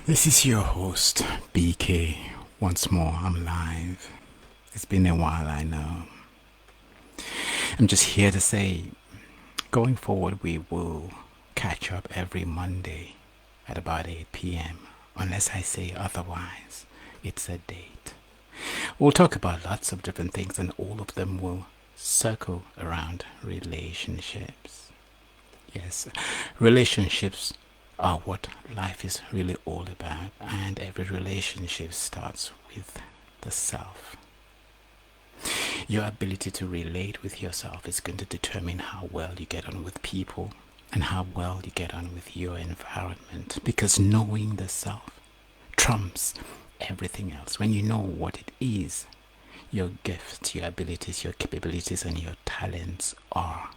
This is your host, BK. Once more, I'm live. It's been a while, I know. I'm just here to say, going forward, we will catch up every Monday at about 8 p.m. Unless I say otherwise, it's a date. We'll talk about lots of different things, and all of them will circle around relationships. Yes, relationships are what life is really all about, and every relationship starts with the self. Your ability to relate with yourself is going to determine how well you get on with people and how well you get on with your environment, because knowing the self trumps everything else. When you know what it is, your gifts, your abilities, your capabilities, and your talents are.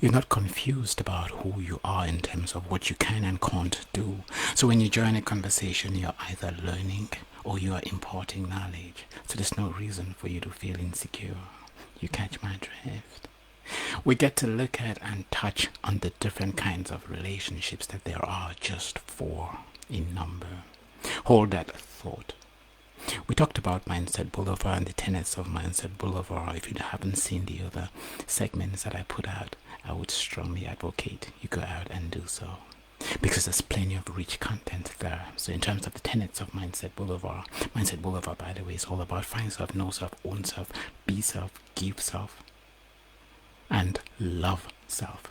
You're not confused about who you are in terms of what you can and can't do. So when you join a conversation, you're either learning or you are imparting knowledge. So there's no reason for you to feel insecure. You catch my drift. We get to look at and touch on the different kinds of relationships that there are, just four in number. Hold that thought. We talked about Mindset Boulevard and the tenets of Mindset Boulevard. If you haven't seen the other segments that I put out, I would strongly advocate you go out and do so, because there's plenty of rich content there. So in terms of the tenets of Mindset Boulevard, by the way, is all about find self, know self, own self, be self, give self, and love self.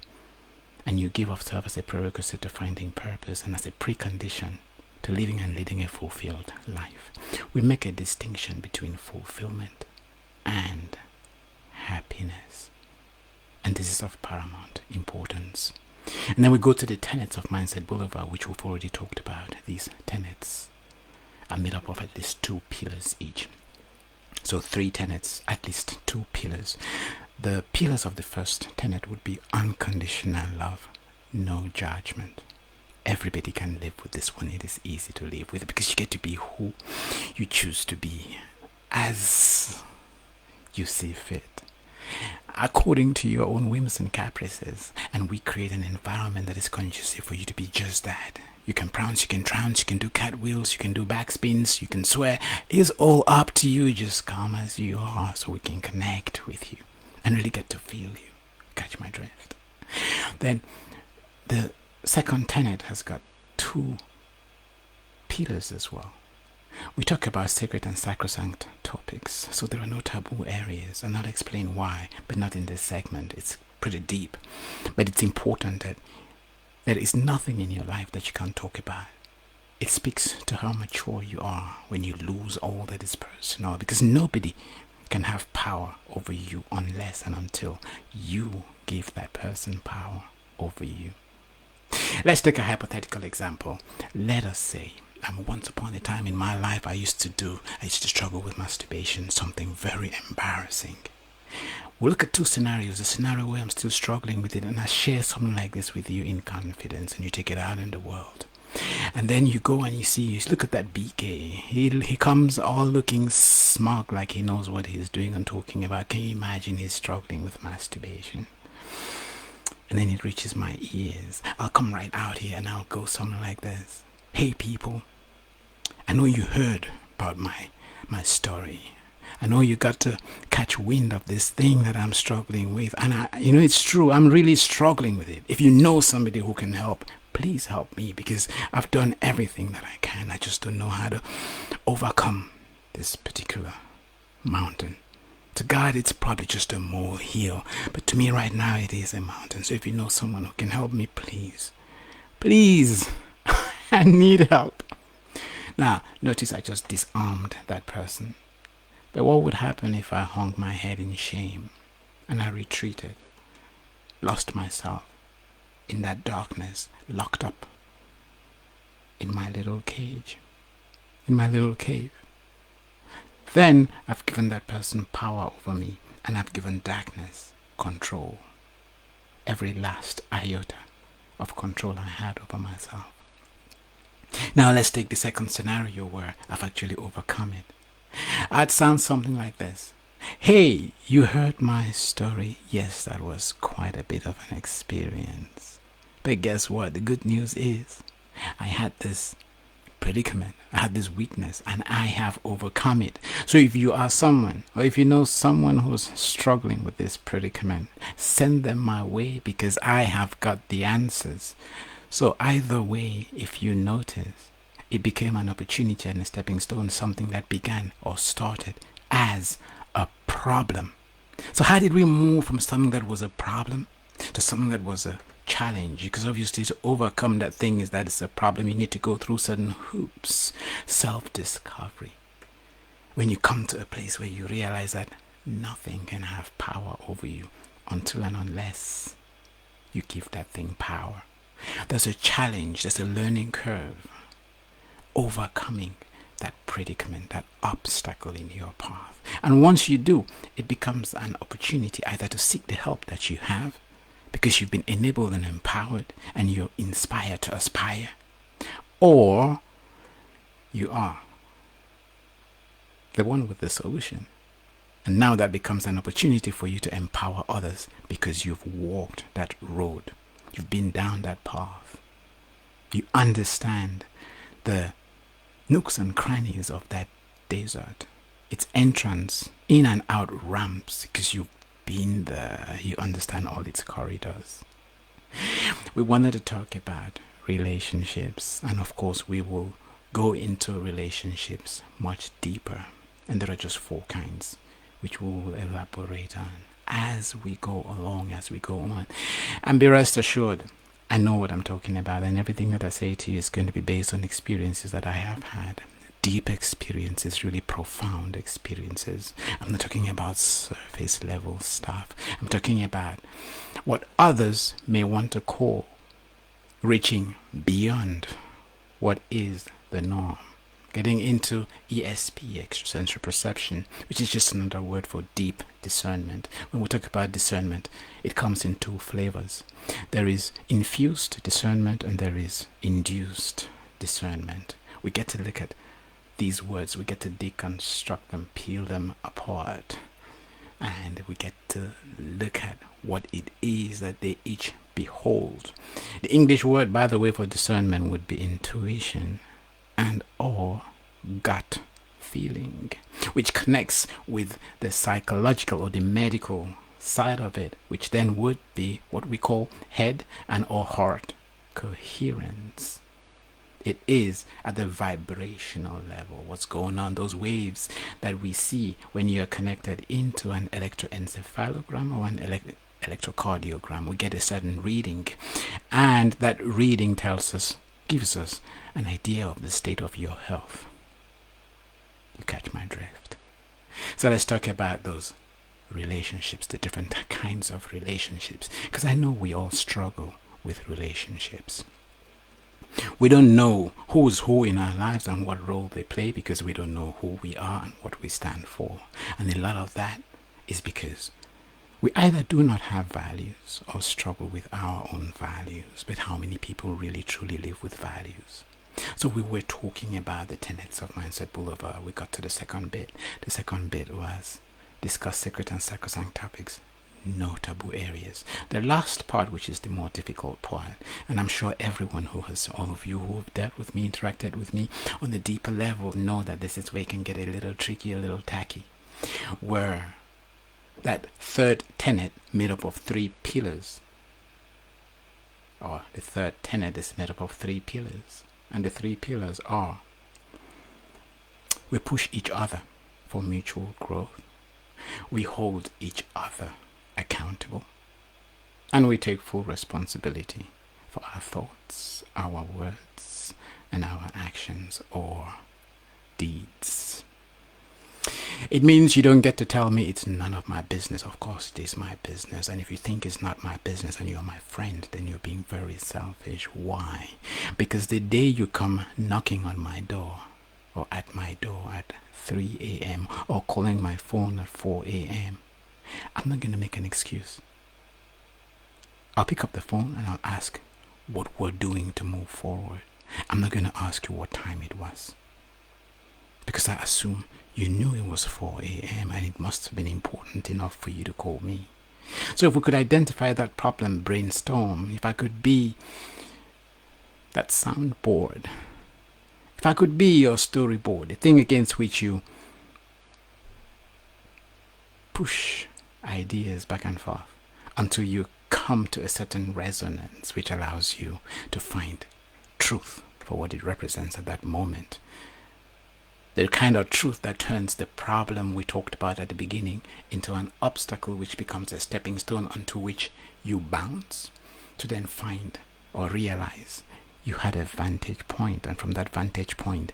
And you give of self as a prerequisite to finding purpose and as a precondition to living and leading a fulfilled life. We make a distinction between fulfillment and happiness. And this is of paramount importance. And then we go to the tenets of Mindset Boulevard, which we've already talked about. These tenets are made up of at least two pillars each. So 3 tenets, at least 2 pillars. The pillars of the first tenet would be unconditional love, no judgment. Everybody can live with this one. It is easy to live with because you get to be who you choose to be as you see fit, according to your own whims and caprices. And we create an environment that is conducive for you to be just that. You can prance, you can trounce, you can do cartwheels, you can do backspins, you can swear. It's all up to you. Just come as you are so we can connect with you and really get to feel you. Catch my drift. Then the second tenet has got 2 pillars as well. We talk about sacred and sacrosanct topics, so there are no taboo areas. I'll not explain why, but not in this segment. It's pretty deep, but it's important that there is nothing in your life that you can't talk about. It speaks to how mature you are when you lose all that is personal, because nobody can have power over you unless and until you give that person power over you. Let's take a hypothetical example. Let us say, once upon a time in my life, I used to struggle with masturbation, something very embarrassing. We'll look at 2 scenarios. A scenario where I'm still struggling with it, and I share something like this with you in confidence, and you take it out in the world. And then you go and you look at that BK. He comes all looking smug, like he knows what he's doing and talking about. Can you imagine he's struggling with masturbation? And then it reaches my ears. I'll come right out here and I'll go something like this. Hey people, I know you heard about my story. I know you got to catch wind of this thing that I'm struggling with. And it's true, I'm really struggling with it. If you know somebody who can help, please help me, because I've done everything that I can. I just don't know how to overcome this particular mountain. To God, it's probably just a molehill, but to me right now, it is a mountain. So if you know someone who can help me, please, I need help. Now, notice I just disarmed that person. But what would happen if I hung my head in shame and I retreated, lost myself in that darkness, locked up in my little cage, in my little cave? Then I've given that person power over me, and I've given darkness control. Every last iota of control I had over myself. Now let's take the second scenario where I've actually overcome it. I'd sound something like this. Hey, you heard my story? Yes, that was quite a bit of an experience. But guess what? The good news is I had this predicament. I had this weakness and I have overcome it. So if you are someone, or if you know someone who's struggling with this predicament, send them my way because I have got the answers. So either way, if you notice, it became an opportunity and a stepping stone, something that began or started as a problem. So how did we move from something that was a problem to something that was a challenge? Because obviously to overcome that thing is that it's a problem, you need to go through certain hoops. Self-discovery. When you come to a place where you realize that nothing can have power over you until and unless you give that thing power. There's a challenge, there's a learning curve. Overcoming that predicament, that obstacle in your path. And once you do, it becomes an opportunity either to seek the help that you have because you've been enabled and empowered and you're inspired to aspire, or you are the one with the solution. And now that becomes an opportunity for you to empower others because you've walked that road. You've been down that path. You understand the nooks and crannies of that desert, its entrance, in and out ramps, because you've been there. You understand all its corridors. We wanted to talk about relationships, and of course we will go into relationships much deeper, and there are just 4 kinds which we will elaborate on as we go along, as we go on. And be rest assured, I know what I'm talking about, and everything that I say to you is going to be based on experiences that I have had. Deep experiences, really profound experiences. I'm not talking about surface level stuff. I'm talking about what others may want to call reaching beyond what is the norm. Getting into ESP, extrasensory perception, which is just another word for deep discernment. When we talk about discernment, it comes in 2 flavors. There is infused discernment and there is induced discernment. We get to look at these words, we get to deconstruct them, peel them apart, and we get to look at what it is that they each behold. The English word, by the way, for discernment would be intuition and or gut feeling, which connects with the psychological or the medical side of it, which then would be what we call head and or heart coherence. It is at the vibrational level, what's going on, those waves that we see when you're connected into an electroencephalogram or an electrocardiogram. We get a certain reading, and that reading gives us an idea of the state of your health. You catch my drift? So let's talk about those relationships, the different kinds of relationships, because I know we all struggle with relationships. We don't know who's who in our lives and what role they play because we don't know who we are and what we stand for. And a lot of that is because we either do not have values or struggle with our own values. But how many people really truly live with values? So we were talking about the tenets of Mindset Boulevard. We got to the second bit. The second bit was discuss sacred and sacrosanct topics. No taboo areas. The last part, which is the more difficult part, and I'm sure everyone all of you who have dealt with me, interacted with me on the deeper level, know that this is where it can get a little tricky, a little tacky, where that third tenet made up of 3 pillars, or the third tenet is made up of 3 pillars, and the 3 pillars are: we push each other for mutual growth, we hold each other accountable, and we take full responsibility for our thoughts, our words, and our actions or deeds. It means you don't get to tell me it's none of my business. Of course it is my business, and if you think it's not my business and you're my friend, then you're being very selfish. Why? Because the day you come knocking on my door or at my door at 3 a.m. or calling my phone at 4 a.m., I'm not going to make an excuse. I'll pick up the phone and I'll ask what we're doing to move forward. I'm not going to ask you what time it was, because I assume you knew it was 4 a.m. and it must have been important enough for you to call me. So if we could identify that problem, brainstorm, if I could be that soundboard, if I could be your storyboard, the thing against which you push ideas back and forth until you come to a certain resonance which allows you to find truth for what it represents at that moment. The kind of truth that turns the problem we talked about at the beginning into an obstacle which becomes a stepping stone onto which you bounce to then find or realize you had a vantage point, and from that vantage point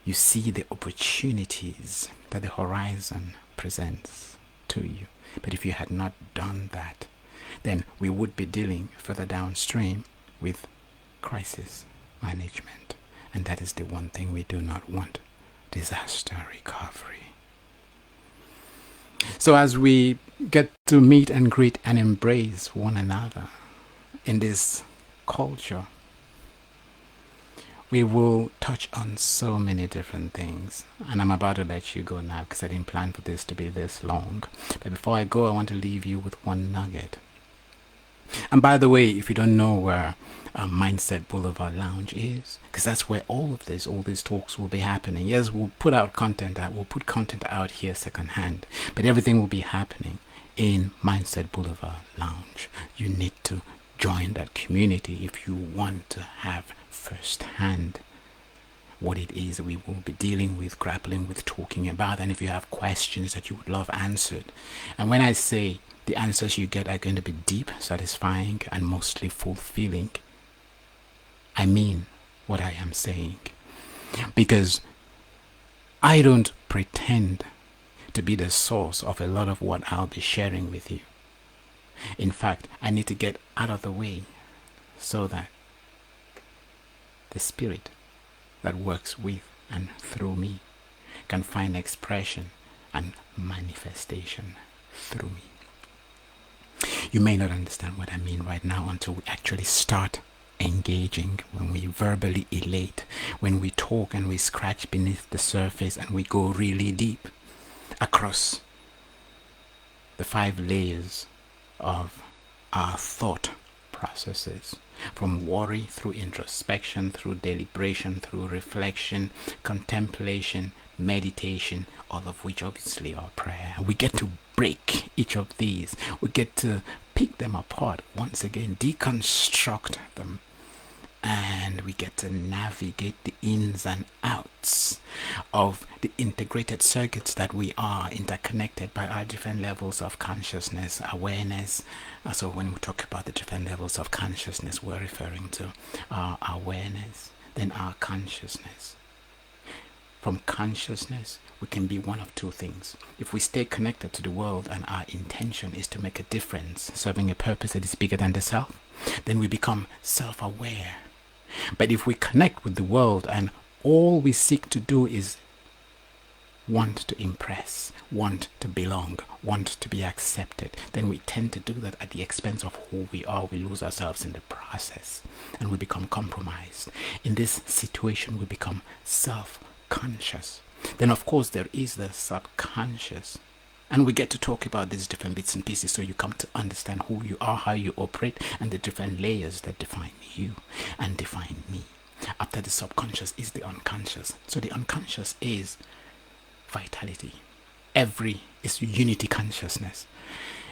you see the opportunities that the horizon presents to you. But if you had not done that, then we would be dealing further downstream with crisis management, and that is the one thing we do not want: disaster recovery. So as we get to meet and greet and embrace one another in this culture, we will touch on so many different things, and I'm about to let you go now because I didn't plan for this to be this long. But before I go, I want to leave you with one nugget. And by the way, if you don't know where Mindset Boulevard Lounge is, because that's where all these talks will be happening. Yes, we'll put content out here secondhand, but everything will be happening in Mindset Boulevard Lounge. You need to join that community if you want to have firsthand what it is we will be dealing with, grappling with, talking about, and if you have questions that you would love answered. And when I say the answers you get are going to be deep, satisfying, and mostly fulfilling, I mean what I am saying. Because I don't pretend to be the source of a lot of what I'll be sharing with you. In fact, I need to get out of the way so that the spirit that works with and through me can find expression and manifestation through me. You may not understand what I mean right now until we actually start engaging, when we verbally elate, when we talk and we scratch beneath the surface and we go really deep across the 5 layers of our thought processes, from worry through introspection, through deliberation, through reflection, contemplation, meditation, all of which obviously are prayer. We get to break each of these. We get to pick them apart once again, deconstruct them, and we get to navigate the ins and outs of the integrated circuits that we are, interconnected by our different levels of consciousness, awareness. So when we talk about the different levels of consciousness, we're referring to our awareness, then our consciousness. From consciousness, we can be one of 2 things. If we stay connected to the world and our intention is to make a difference, serving a purpose that is bigger than the self, then we become self-aware. But if we connect with the world and all we seek to do is want to impress, want to belong, want to be accepted, then we tend to do that at the expense of who we are. We lose ourselves in the process and we become compromised. In this situation, we become self-conscious. Then of course there is the subconscious, and we get to talk about these different bits and pieces so you come to understand who you are, how you operate, and the different layers that define you and define me. After the subconscious is the unconscious. So the unconscious is vitality. Is unity consciousness.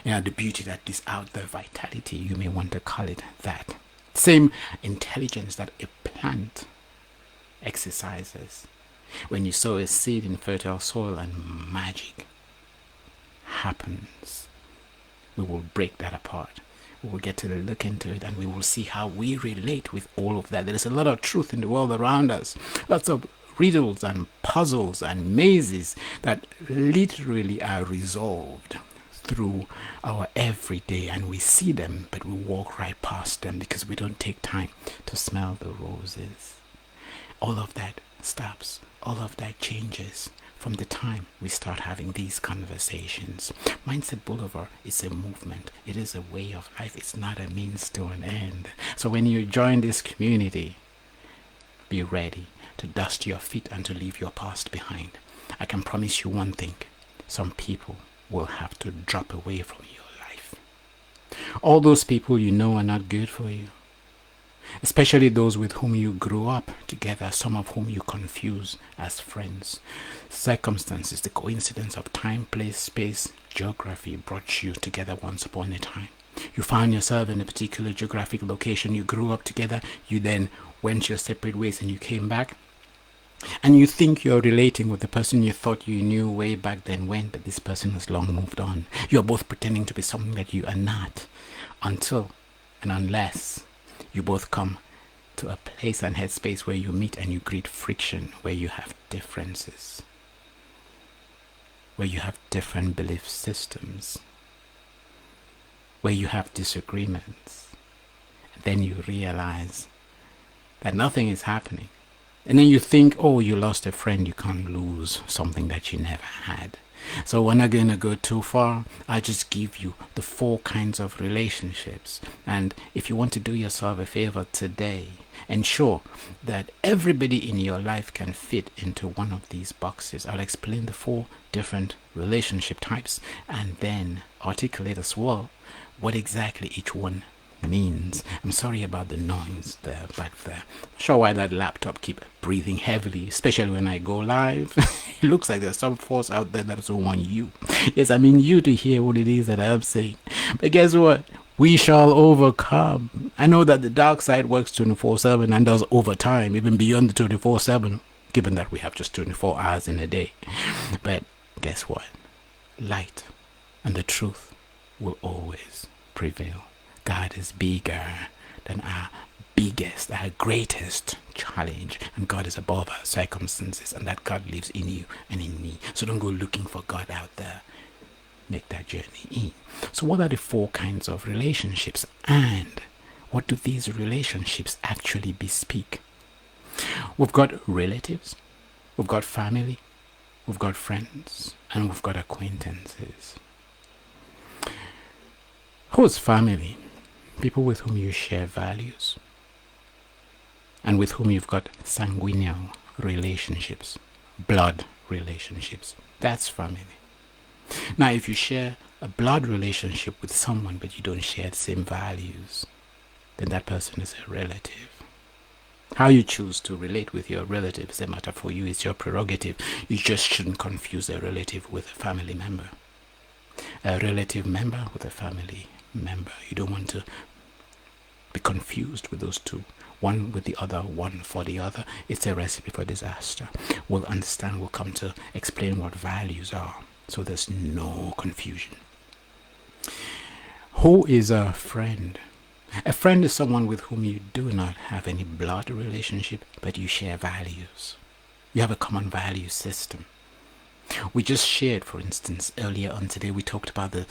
The beauty that is out there, vitality, you may want to call it that. Same intelligence that a plant exercises. When you sow a seed in fertile soil and magic happens, we will break that apart. We will get to look into it and we will see how we relate with all of that. There is a lot of truth in the world around us. Lots of riddles and puzzles and mazes that literally are resolved through our everyday, and we see them but we walk right past them because we don't take time to smell the roses. All of that stops. All of that changes from the time we start having these conversations. Mindset Boulevard is a movement. It is a way of life. It's not a means to an end. So when you join this community, be ready to dust your feet and to leave your past behind. I can promise you one thing: some people will have to drop away from your life. All those people you know are not good for you. especially those with whom you grew up together, some of whom you confuse as friends. Circumstances, the coincidence of time, place, space, geography brought you together once upon a time. You found yourself in a particular geographic location, you grew up together, you then went your separate ways and you came back. And you think you're relating with the person you thought you knew way back then when, but this person has long moved on. You're both pretending to be something that you are not until and unless you both come to a place and headspace where you meet and you create friction, where you have differences, where you have different belief systems, where you have disagreements. And then you realize that nothing is happening. And then you think, oh, you lost a friend, you can't lose something that you never had. So we're not going to go too far. I'll just give you the 4 kinds of relationships. And if you want to do yourself a favor today, ensure that everybody in your life can fit into one of these boxes. I'll explain the 4 different relationship types and then articulate as well what exactly each one means. I'm sorry about the noise there back there. Not sure why that laptop keep breathing heavily, especially when I go live. It looks like there's some force out there that doesn't want you. Yes, I mean you to hear what it is that I'm saying. But guess what? We shall overcome. I know that the dark side works 24/7 and does overtime, even beyond the 24/7, given that we have just 24 hours in a day. But guess what? Light and the truth will always prevail. God is bigger than our biggest, our greatest challenge. And God is above our circumstances, and that God lives in you and in me. So don't go looking for God out there. Make that journey in. So what are the 4 kinds of relationships? And what do these relationships actually bespeak? We've got relatives, we've got family, we've got friends, and we've got acquaintances. Who's family? People with whom you share values and with whom you've got sanguineal relationships, blood relationships. That's family. Now, if you share a blood relationship with someone but you don't share the same values, then that person is a relative. How you choose to relate with your relative is a matter for you. It's your prerogative. You just shouldn't confuse a relative with a family member. A relative member with a family member. You don't want to be confused with those two. One with the other, one for the other. It's a recipe for disaster. We'll understand, we'll come to explain what values are, so there's no confusion. Who is a friend? A friend is someone with whom you do not have any blood relationship, but you share values. You have a common value system. We just shared, for instance, earlier on today, we talked about the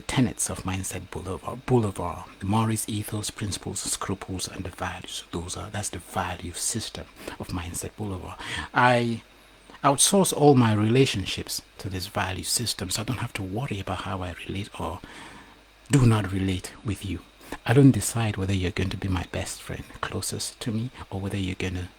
tenets of Mindset Boulevard, the morals, ethos, principles, scruples, and the values. That's the value system of Mindset Boulevard. I outsource all my relationships to this value system, so I don't have to worry about how I relate or do not relate with you. I don't decide whether you're going to be my best friend, closest to me, or whether you're going to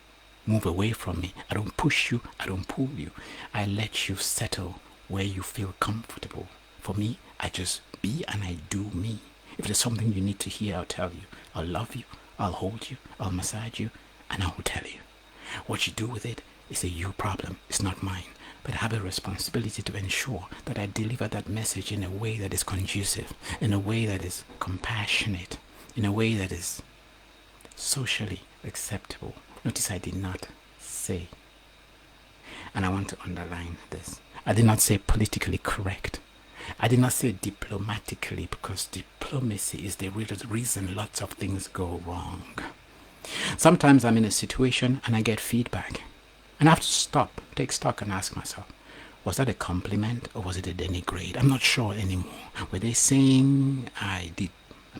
move away from me. I don't push you, I don't pull you. I let you settle where you feel comfortable. For me, I just be and I do me. If there's something you need to hear, I'll tell you. I'll love you, I'll hold you, I'll massage you, and I will tell you. What you do with it is a you problem, it's not mine. But I have a responsibility to ensure that I deliver that message in a way that is conducive, in a way that is compassionate, in a way that is socially acceptable. Notice I did not say, and I want to underline this, I did not say politically correct. I did not say diplomatically, because diplomacy is the reason lots of things go wrong. Sometimes I'm in a situation and I get feedback, and I have to stop, take stock and ask myself, was that a compliment or was it a denigrate? I'm not sure anymore. Were they saying I did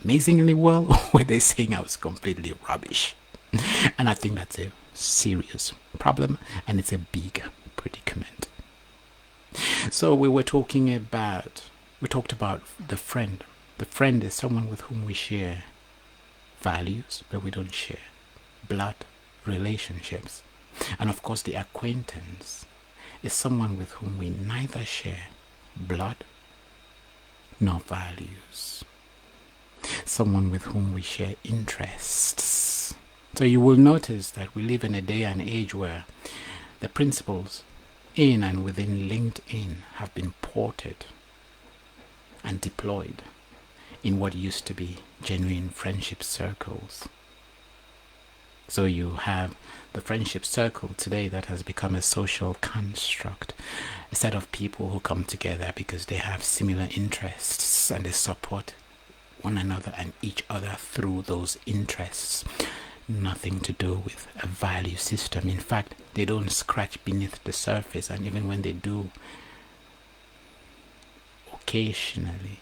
amazingly well, or were they saying I was completely rubbish? And I think that's a serious problem, and it's a big predicament. So we talked about the friend. The friend is someone with whom we share values, but we don't share blood relationships. And of course, the acquaintance is someone with whom we neither share blood nor values. Someone with whom we share interests. So you will notice that we live in a day and age where the principles in and within LinkedIn have been ported and deployed in what used to be genuine friendship circles. So you have the friendship circle today that has become a social construct, a set of people who come together because they have similar interests and they support one another and each other through those interests. Nothing to do with a value system. In fact, they don't scratch beneath the surface, and even when they do, occasionally,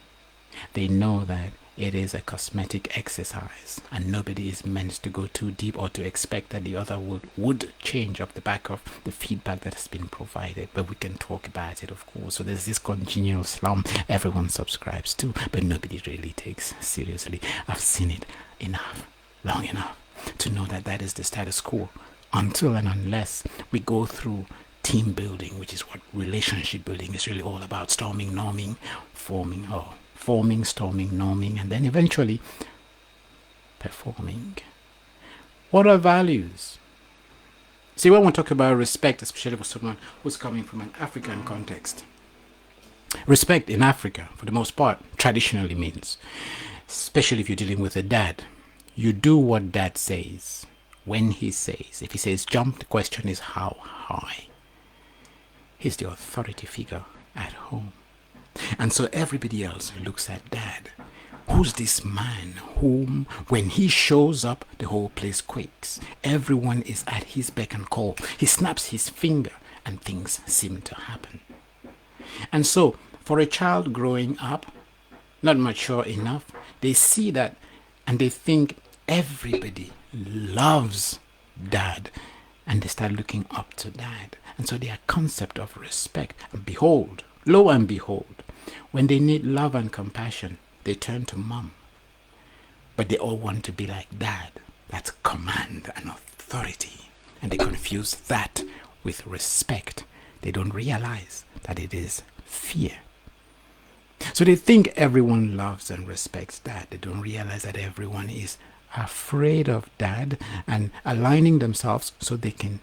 they know that it is a cosmetic exercise and nobody is meant to go too deep or to expect that the other would change off the back of the feedback that has been provided. But we can talk about it, of course. So there's this congenial slum everyone subscribes to, but nobody really takes seriously. I've seen it enough, long enough, to know that that is the status quo until and unless we go through team building, which is what relationship building is really all about. Storming, norming, forming, storming, norming, and then eventually performing. What are values? See, when we talk about respect, especially for someone who's coming from an African context, respect in Africa, for the most part, traditionally means, especially if you're dealing with a dad, you do what dad says, when he says. If he says jump, the question is how high. He's the authority figure at home. And so everybody else looks at dad. Who's this man whom, when he shows up, the whole place quakes? Everyone is at his beck and call. He snaps his finger and things seem to happen. And so, for a child growing up, not mature enough, they see that and they think everybody loves dad. And they start looking up to dad. And so their concept of respect, and behold, lo and behold, when they need love and compassion, they turn to mom. But they all want to be like dad. That's command and authority. And they confuse that with respect. They don't realize that it is fear. So they think everyone loves and respects dad. They don't realize that everyone is afraid of dad and aligning themselves so they can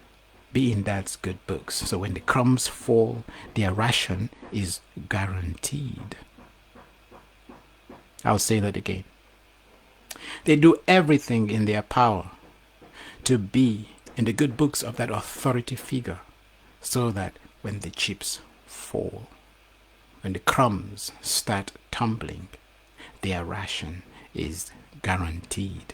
be in dad's good books. So when the crumbs fall, their ration is guaranteed. I'll say that again. They do everything in their power to be in the good books of that authority figure so that when the chips fall, when the crumbs start tumbling, their ration is guaranteed.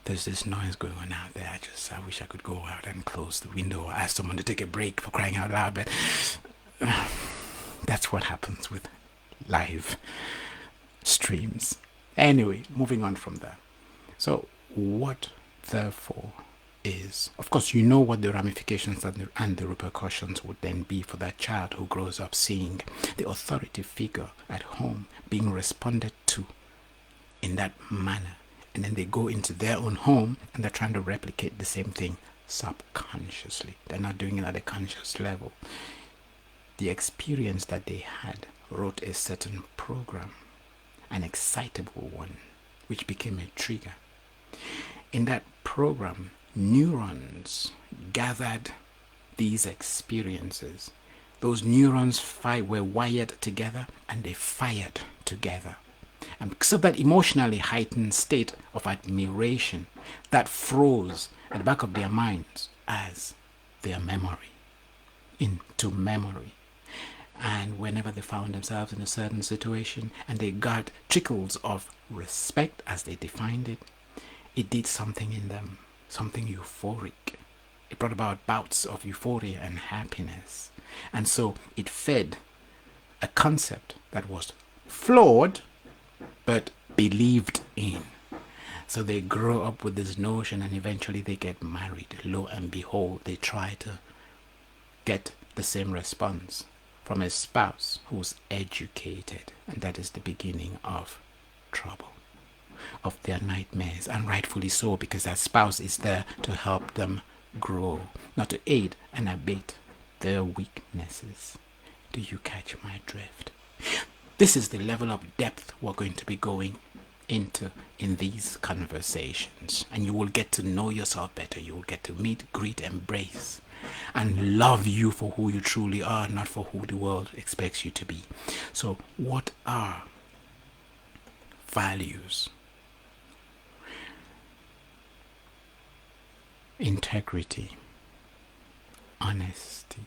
There's this noise going on out there. I wish I could go out and close the window or ask someone to take a break, for crying out loud. But that's what happens with live streams. Anyway, moving on from that. So what therefore is, of course, you know what the ramifications and the repercussions would then be for that child who grows up seeing the authority figure at home being responded to in that manner. And then they go into their own home and they're trying to replicate the same thing subconsciously. They're not doing it at a conscious level. The experience that they had wrote a certain program, an excitable one, which became a trigger. In that program, neurons gathered these experiences. Those neurons were wired together and they fired together. And because of that emotionally heightened state of admiration, that froze at the back of their minds as their memory, into memory. And whenever they found themselves in a certain situation and they got trickles of respect as they defined it, it did something in them, something euphoric. It brought about bouts of euphoria and happiness. And so it fed a concept that was flawed but believed in. So they grow up with this notion and eventually they get married. Lo and behold, they try to get the same response from a spouse who's educated. And that is the beginning of trouble, of their nightmares. And rightfully so, because that spouse is there to help them grow, not to aid and abate their weaknesses. Do you catch my drift? This is the level of depth we're going to be going into in these conversations, and you will get to know yourself better. You will get to meet, greet, embrace, and love you for who you truly are, not for who the world expects you to be. So what are values? Integrity, honesty,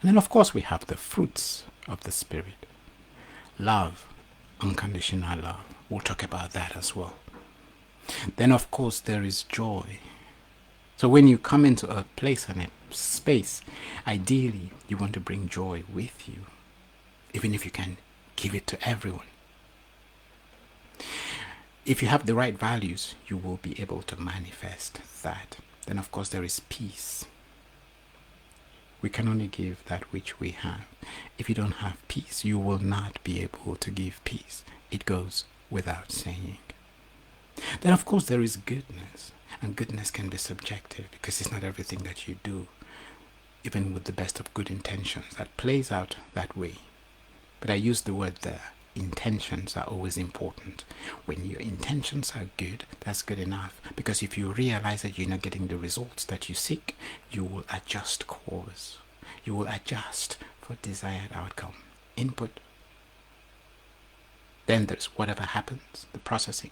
and then of course we have the fruits of the Spirit. Love, unconditional love. We'll talk about that as well. Then of course there is joy. So when you come into a place and a space, ideally you want to bring joy with you, even if you can give it to everyone. If you have the right values, you will be able to manifest that. Then of course there is peace. We can only give that which we have. If you don't have peace, you will not be able to give peace. It goes without saying. Then of course there is goodness. And goodness can be subjective, because it's not everything that you do, even with the best of good intentions, that plays out that way. But I use the word there. Intentions are always important. When your intentions are good, that's good enough. Because if you realize that you're not getting the results that you seek, you will adjust course. You will adjust for desired outcome. Input. Then there's whatever happens, the processing.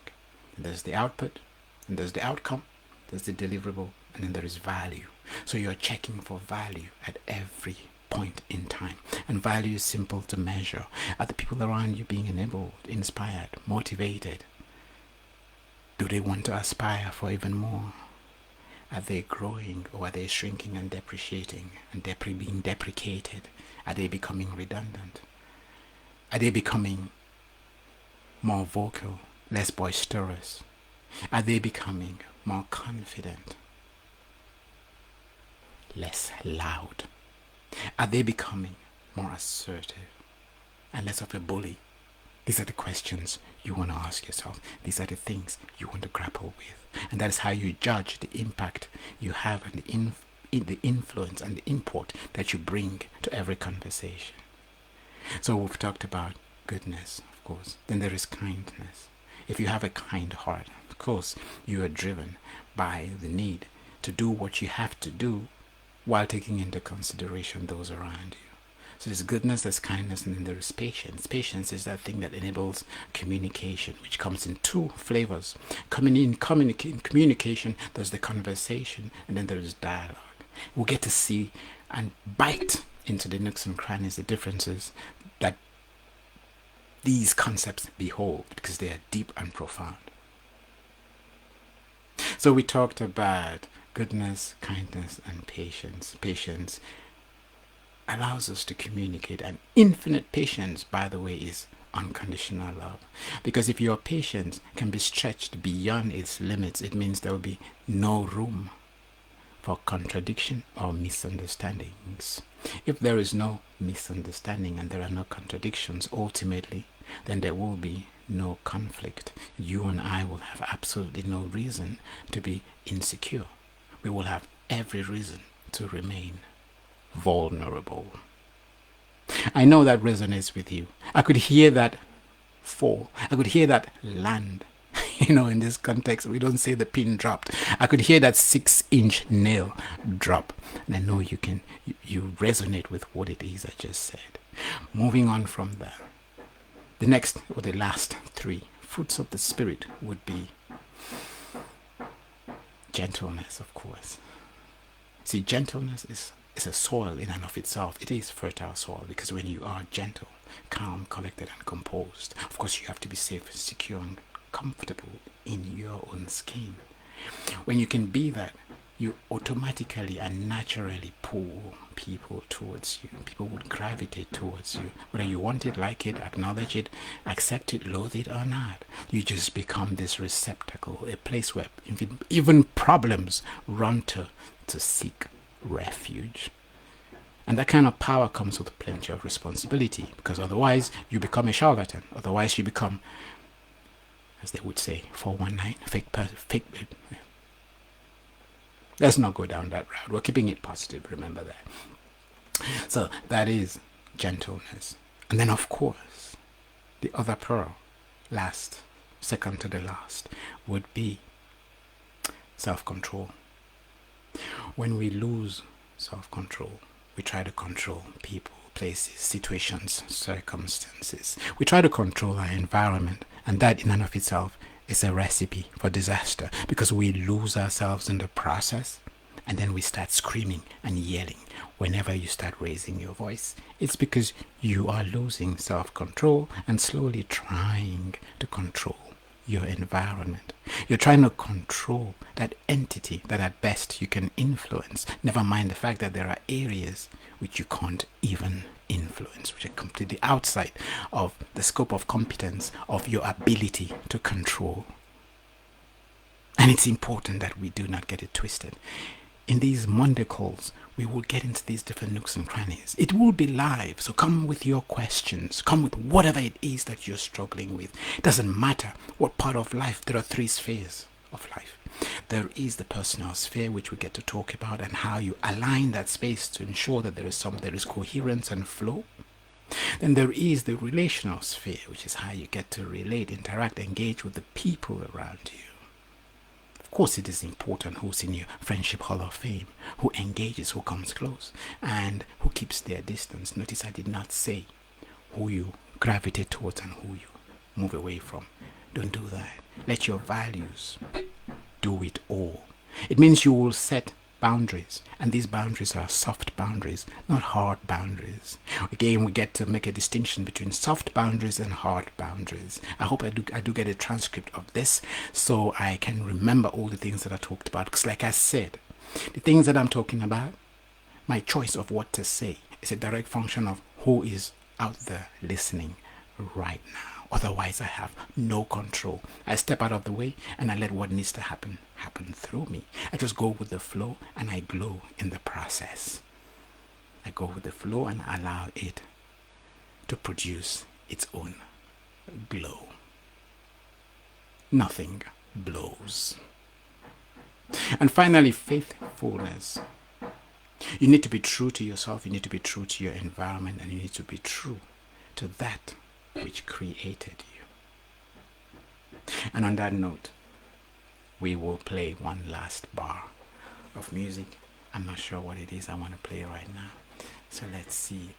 And there's the output. And there's the outcome. There's the deliverable. And then there is value. So you're checking for value at every point in time. And value is simple to measure. Are the people around you being enabled, inspired, motivated? Do they want to aspire for even more? Are they growing, or are they shrinking and depreciating and being deprecated? Are they becoming redundant? Are they becoming more vocal, less boisterous? Are they becoming more confident, less loud? Are they becoming more assertive and less of a bully? These are the questions you want to ask yourself. These are the things you want to grapple with. And that is how you judge the impact you have and the influence and the import that you bring to every conversation. So we've talked about goodness, of course. Then there is kindness. If you have a kind heart, of course, you are driven by the need to do what you have to do while taking into consideration those around you. So there's goodness, there's kindness, and then there is patience. Patience is that thing that enables communication, which comes in two flavors. In communication, there's the conversation, and then there is dialogue. We'll get to see and bite into the nooks and crannies, the differences that these concepts behold, because they are deep and profound. So we talked about goodness, kindness, and patience. Patience allows us to communicate, and infinite patience, by the way, is unconditional love. Because if your patience can be stretched beyond its limits, it means there will be no room for contradiction or misunderstandings. If there is no misunderstanding and there are no contradictions, ultimately, then there will be no conflict. You and I will have absolutely no reason to be insecure. We will have every reason to remain vulnerable. I know that resonates with you. I could hear that fall. I could hear that land. In this context, we don't say the pin dropped. I could hear that 6-inch nail drop. And I know you resonate with what it is I just said. Moving on from there. The next, or the last 3 fruits of the Spirit would be gentleness, of course. See, gentleness is a soil in and of itself. It is fertile soil, because when you are gentle, calm, collected, and composed, of course you have to be safe, secure, and comfortable in your own skin. When you can be that, you automatically and naturally pull people towards you. People would gravitate towards you, whether you want it, like it, acknowledge it, accept it, loathe it, or not. You just become this receptacle, a place where even problems run to seek refuge. And that kind of power comes with plenty of responsibility, because otherwise you become a charlatan. Otherwise you become, as they would say, 419, fake. Let's not go down that route. We're keeping it positive, remember that. So that is gentleness. And then of course, the other pearl, last, second to the last, would be self-control. When we lose self-control, we try to control people, places, situations, circumstances. We try to control our environment, and that in and of itself is a recipe for disaster, because we lose ourselves in the process, and then we start screaming and yelling. Whenever you start raising your voice, it's because you are losing self-control and slowly trying to control your environment. You're trying to control that entity that at best you can influence. Never mind the fact that there are areas which you can't even influence, which are completely outside of the scope of competence of your ability to control. And it's important that we do not get it twisted. In these Monday calls, we will get into these different nooks and crannies. It will be live, so come with your questions. Come with whatever it is that you're struggling with. It doesn't matter what part of life. There are 3 spheres of life. There is the personal sphere, which we get to talk about, and how you align that space to ensure that there is coherence and flow. Then there is the relational sphere, which is how you get to relate, interact, engage with the people around you. Of course, it is important who's in your friendship hall of fame, who engages, who comes close, and who keeps their distance. Notice I did not say who you gravitate towards and who you move away from. Don't do that. Let your values do it all. It means you will set boundaries, and these boundaries are soft boundaries, not hard boundaries. Again, we get to make a distinction between soft boundaries and hard boundaries. I hope I do get a transcript of this so I can remember all the things that I talked about, because like I said, the things that I'm talking about, my choice of what to say is a direct function of who is out there listening right now. Otherwise, I have no control. I step out of the way and I let what needs to happen through me. I just go with the flow and I glow in the process. I go with the flow and allow it to produce its own glow. Nothing blows. And finally, faithfulness. You need to be true to yourself, you need to be true to your environment, and you need to be true to that which created you. And on that note, we will play one last bar of music. I'm not sure what it is I want to play right now. So let's see.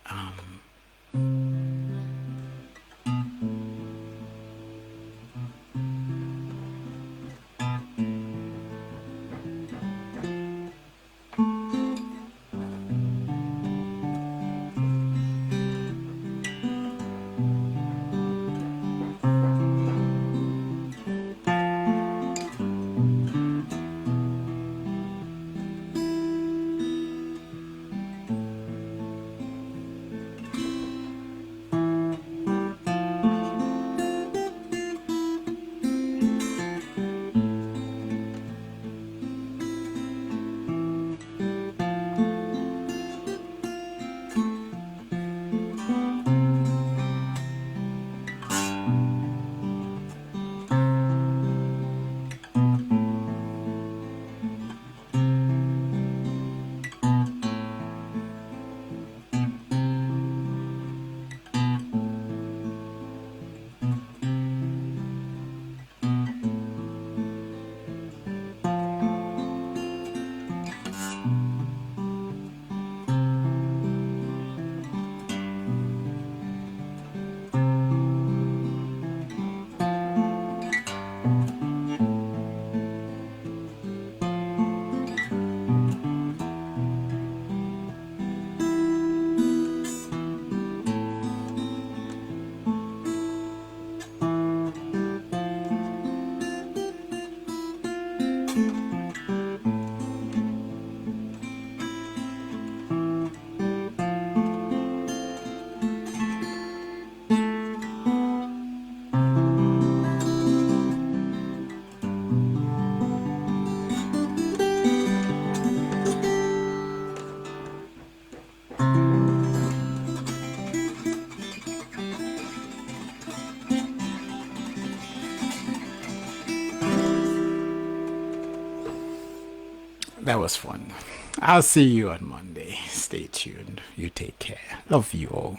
That was fun. I'll see you on Monday. Stay tuned. You take care. Love you all.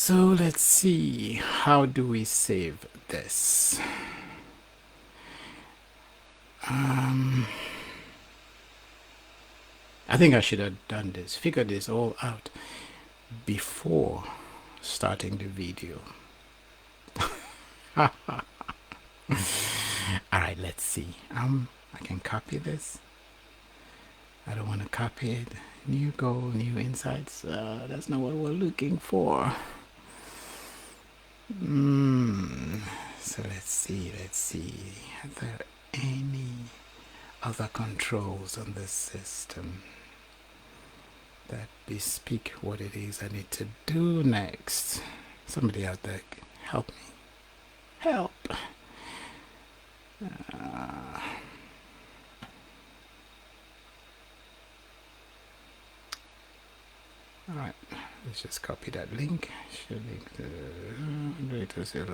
So let's see, how do we save this? I think I should have done this, figured this all out before starting the video. Alright, let's see. I can copy this. I don't want to copy it. New goal, new insights. That's not what we're looking for. So let's see. Are there any other controls on this system that bespeak what it is I need to do next? Somebody out there, help me. Help! Alright, let's just copy that link. Should link to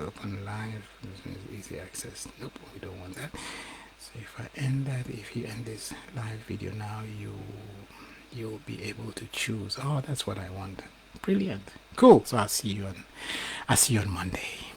open live. This is easy access. Nope, we don't want that. So if I end that, if you end this live video now, you'll be able to choose. Oh, that's what I want. Brilliant. Cool. So I'll see you on Monday.